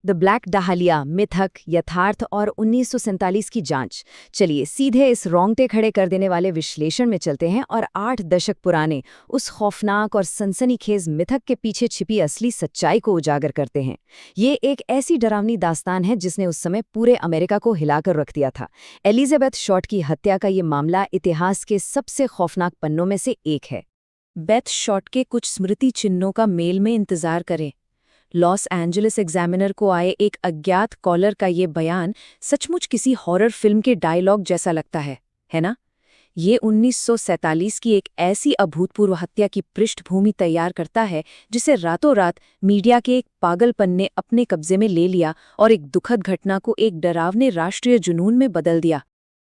The black dahlia, मिथक, यथार्थ और 1947 की जांच। चलिए सीधे इस रोंगटे खड़े कर देने वाले विश्लेषण में चलते हैं और 8 दशक पुराने उस खौफनाक और सनसनीखेज मिथक के पीछे छिपी असली सच्चाई को उजागर करते हैं। ये एक ऐसी डरावनी दास्तान है जिसने उस समय पूरे अमेरिका को हिलाकर रख दिया था। एलिजाबेथ शॉर्ट की हत्या का ये मामला इतिहास के सबसे खौफनाक पन्नों में से एक है। बेथ शॉर्ट के कुछ स्मृति चिन्हों का मेल में इंतजार करें। लॉस एंजलिस एग्जामिनर को आए एक अज्ञात कॉलर का ये बयान सचमुच किसी हॉरर फिल्म के डायलॉग जैसा लगता है ना? ये 1947 की एक ऐसी अभूतपूर्व हत्या की पृष्ठभूमि तैयार करता है जिसे रातों रात मीडिया के एक पागलपन ने अपने कब्जे में ले लिया और एक दुखद घटना को एक डरावने राष्ट्रीय जुनून में बदल दिया।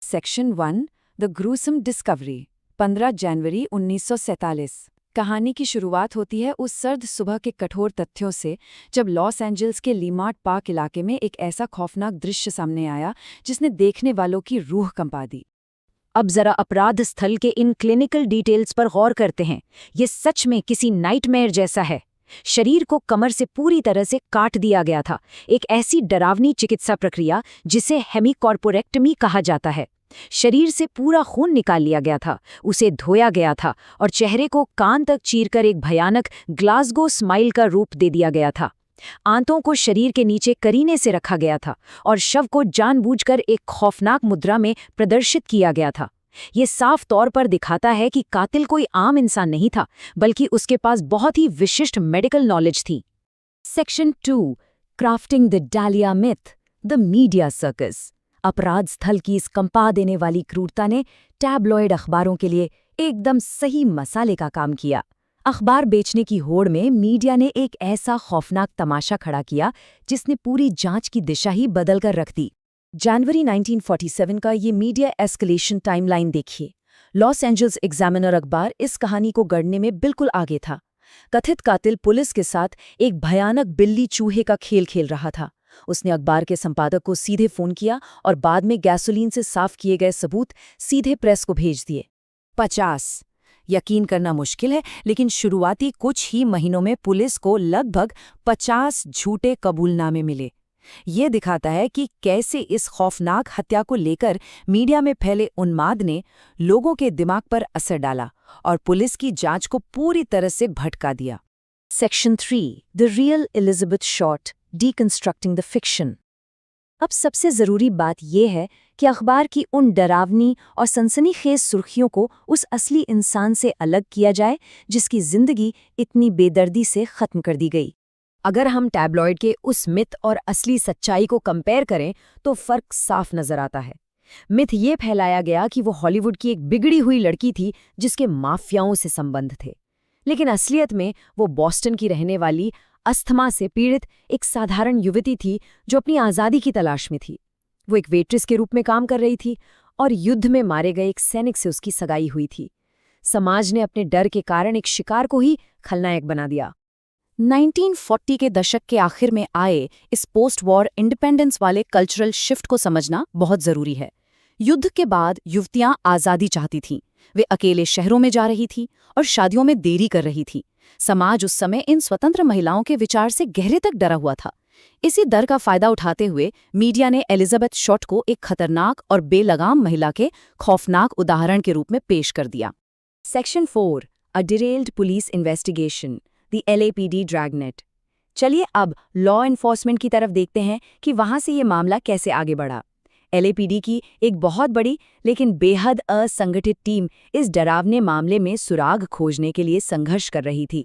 सेक्शन 1, द ग्रूसम डिस्कवरी, 15 जनवरी 1947। कहानी की शुरुआत होती है उस सर्द सुबह के कठोर तथ्यों से, जब लॉस एंजल्स के लीमार्ट पार्क इलाके में एक ऐसा खौफनाक दृश्य सामने आया जिसने देखने वालों की रूह कंपा दी। अब जरा अपराध स्थल के इन क्लिनिकल डिटेल्स पर गौर करते हैं। ये सच में किसी नाइटमेयर जैसा है। शरीर को कमर से पूरी तरह से काट दिया गया था, एक ऐसी डरावनी चिकित्सा प्रक्रिया जिसे हेमिकॉर्पोरेक्टमी कहा जाता है। शरीर से पूरा खून निकाल लिया गया था, उसे धोया गया था और चेहरे को कान तक चीरकर एक भयानक ग्लासगो स्माइल का रूप दे दिया गया था। आंतों को शरीर के नीचे करीने से रखा गया था और शव को जानबूझकर एक खौफनाक मुद्रा में प्रदर्शित किया गया था। ये साफ तौर पर दिखाता है कि कातिल कोई आम इंसान नहीं था, बल्कि उसके पास बहुत ही विशिष्ट मेडिकल नॉलेज थी। सेक्शन 2, क्राफ्टिंग द डालिया मिथ, द मीडिया सर्कस। अपराध स्थल की इस कंपा देने वाली क्रूरता ने टैबलॉयड अखबारों के लिए एकदम सही मसाले का काम किया। अखबार बेचने की होड़ में मीडिया ने एक ऐसा खौफनाक तमाशा खड़ा किया जिसने पूरी जांच की दिशा ही बदल कर रख दी। जनवरी 1947 का ये मीडिया एस्केलेशन टाइमलाइन देखिए। लॉस एंजल्स एग्जामिनर अखबार इस कहानी को गढ़ने में बिल्कुल आगे था। कथित कातिल पुलिस के साथ एक भयानक बिल्ली चूहे का खेल खेल रहा था। उसने अखबार के संपादक को सीधे फोन किया और बाद में गैसोलीन से साफ किए गए सबूत सीधे प्रेस को भेज दिए। 50। यकीन करना मुश्किल है, लेकिन शुरुआती कुछ ही महीनों में पुलिस को लगभग 50 झूठे कबूलनामे मिले। ये दिखाता है कि कैसे इस खौफनाक हत्या को लेकर मीडिया में फैले उन्माद ने लोगों के दिमाग पर असर डाला और पुलिस की जांच को पूरी तरह से भटका दिया। Section 3, the real Elizabeth Short, deconstructing the fiction. अब सबसे ज़रूरी बात यह है कि अखबार की उन डरावनी और सनसनीखेज सुर्खियों को उस असली इंसान से अलग किया जाए जिसकी जिंदगी इतनी बेदर्दी से ख़त्म कर दी गई। अगर हम टैबलॉयड के उस मिथ और असली सच्चाई को कंपेयर करें तो फ़र्क साफ नज़र आता है। मिथ ये फैलाया गया कि वो हॉलीवुड की एक बिगड़ी हुई लड़की थी जिसके माफियाओं से संबंध थे, लेकिन असलियत में वो बॉस्टन की रहने वाली अस्थमा से पीड़ित एक साधारण युवती थी जो अपनी आज़ादी की तलाश में थी। वो एक वेट्रेस के रूप में काम कर रही थी और युद्ध में मारे गए एक सैनिक से उसकी सगाई हुई थी। समाज ने अपने डर के कारण एक शिकार को ही खलनायक बना दिया। 1940 के दशक के आखिर में आए इस पोस्ट वॉर इंडिपेंडेंस वाले कल्चरल शिफ्ट को समझना बहुत ज़रूरी है। युद्ध के बाद युवतियां आज़ादी चाहती थीं। वे अकेले शहरों में जा रही थीं और शादियों में देरी कर रही थीं। समाज उस समय इन स्वतंत्र महिलाओं के विचार से गहरे तक डरा हुआ था। इसी डर का फायदा उठाते हुए मीडिया ने एलिजाबेथ शॉर्ट को एक खतरनाक और बेलगाम महिला के खौफनाक उदाहरण के रूप में पेश कर दिया। Section 4, a derailed police investigation, the LAPD dragnet. चलिए अब लॉ एनफोर्समेंट की तरफ देखते हैं कि वहां से ये मामला कैसे आगे बढ़ा। LAPD की एक बहुत बड़ी लेकिन बेहद असंगठित टीम इस डरावने मामले में सुराग खोजने के लिए संघर्ष कर रही थी।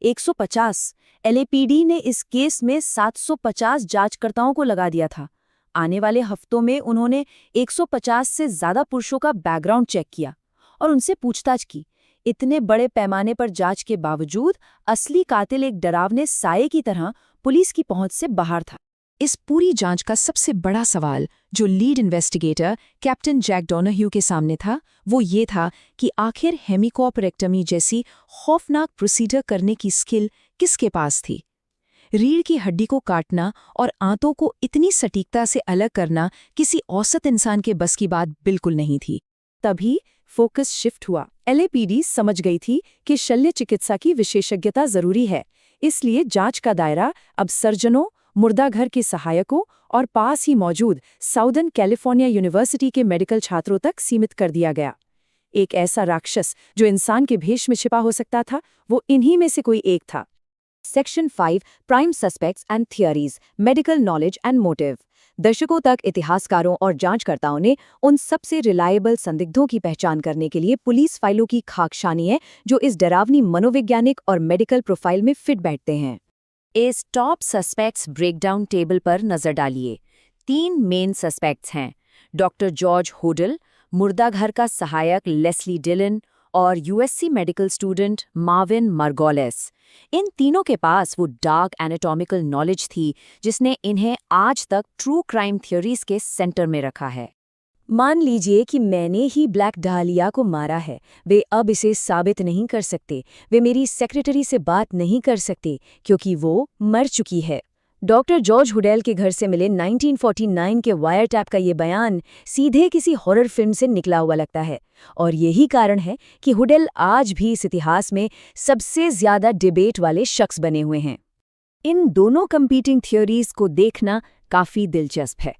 150 LAPD ने इस केस में 750 जांचकर्ताओं को लगा दिया था। आने वाले हफ्तों में उन्होंने 150 से ज़्यादा पुरुषों का बैकग्राउंड चेक किया और उनसे पूछताछ की। इतने बड़े पैमाने पर जांच के बावजूद असली कातिल एक डरावने साये की तरह पुलिस की पहुंच से बाहर था। इस पूरी जांच का सबसे बड़ा सवाल जो lead investigator captain Jack Donahue के सामने था, वो ये था कि आखिर हेमिकॉर्पोरेक्टमी जैसी खौफनाक प्रोसीजर करने की स्किल किसके पास थी। रीढ़ की हड्डी को काटना और आंतों को इतनी सटीकता से अलग करना किसी औसत इंसान के बस की बात बिल्कुल नहीं थी। तभी फोकस शिफ्ट हुआ। LAPD समझ गई थी कि शल्य चिकित्सा की विशेषज्ञता जरूरी है, इसलिए जांच का दायरा अब सर्जनों, मुर्दाघर के सहायकों और पास ही मौजूद साउदर्न कैलिफोर्निया यूनिवर्सिटी के मेडिकल छात्रों तक सीमित कर दिया गया। एक ऐसा राक्षस जो इंसान के भेष में छिपा हो सकता था, वो इन्हीं में से कोई एक था। Section 5 prime suspects and theories, medical knowledge and motive. दशकों तक इतिहासकारों और जांचकर्ताओं ने उन सबसे रिलायबल संदिग्धों की पहचान करने के लिए पुलिस फाइलों की खाक छानी है जो इस डरावनी मनोवैज्ञानिक और मेडिकल प्रोफाइल में फिट बैठते हैं। इस टॉप सस्पेक्ट्स ब्रेकडाउन टेबल पर नजर डालिए। 3 मेन सस्पेक्ट्स हैं: डॉक्टर जॉर्ज होडल, मुर्दाघर का सहायक लेस्ली डिलन और यूएससी मेडिकल स्टूडेंट मार्विन मार्गोलेस। इन तीनों के पास वो डार्क एनाटॉमिकल नॉलेज थी जिसने इन्हें आज तक ट्रू क्राइम थ्योरीज के सेंटर में रखा है। मान लीजिए कि मैंने ही ब्लैक डालिया को मारा है, वे अब इसे साबित नहीं कर सकते। वे मेरी सेक्रेटरी से बात नहीं कर सकते क्योंकि वो मर चुकी है। डॉक्टर जॉर्ज हुडेल के घर से मिले 1949 के वायर टैप का ये बयान सीधे किसी हॉरर फिल्म से निकला हुआ लगता है, और यही कारण है कि हुडेल आज भी इस इतिहास में सबसे ज्यादा डिबेट वाले शख्स बने हुए हैं। इन दोनों कंपीटिंग थ्योरीज को देखना काफी दिलचस्प है।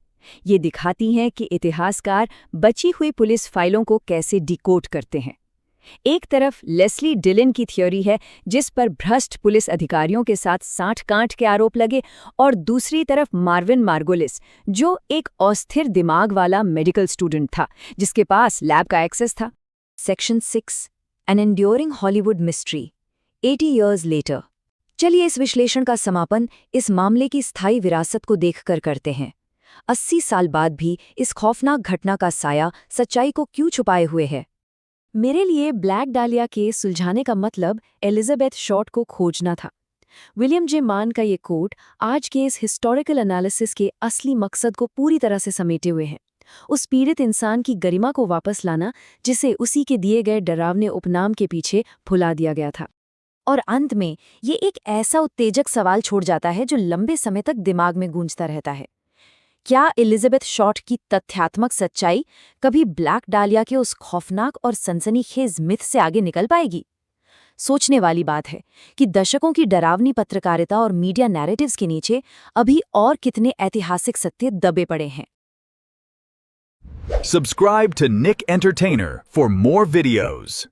ये दिखाती हैं कि इतिहासकार बची हुई पुलिस फाइलों को कैसे डिकोड करते हैं। एक तरफ लेस्ली डिलन की थ्योरी है जिस पर भ्रष्ट पुलिस अधिकारियों के साथ साठ-गांठ के आरोप लगे, और दूसरी तरफ मार्विन मार्गोलिस जो एक अस्थिर दिमाग वाला मेडिकल स्टूडेंट था जिसके पास लैब का एक्सेस था। Section 6 an enduring Hollywood mystery 80 years later। चलिए इस विश्लेषण का समापन इस मामले की स्थायी विरासत को देखकर करते हैं। 80 साल बाद भी इस खौफनाक घटना का साया सच्चाई को क्यों छुपाए हुए है? मेरे लिए ब्लैक डालिया केस सुलझाने का मतलब एलिजाबेथ शॉर्ट को खोजना था। विलियम जे मान का ये कोट आज के इस हिस्टोरिकल एनालिसिस के असली मकसद को पूरी तरह से समेटे हुए हैं। उस पीड़ित इंसान की गरिमा को वापस लाना जिसे उसी के दिए गए डरावने उपनाम के पीछे भुला दिया गया था। और अंत में ये एक ऐसा उत्तेजक सवाल छोड़ जाता है जो लंबे समय तक दिमाग में गूंजता रहता है: क्या एलिजाबेथ शॉर्ट की तथ्यात्मक सच्चाई कभी ब्लैक डालिया के उस खौफनाक और सनसनीखेज मिथ से आगे निकल पाएगी? सोचने वाली बात है कि दशकों की डरावनी पत्रकारिता और मीडिया नैरेटिव्स के नीचे अभी और कितने ऐतिहासिक सत्य दबे पड़े हैं। Subscribe to Nick Entertainer for more videos.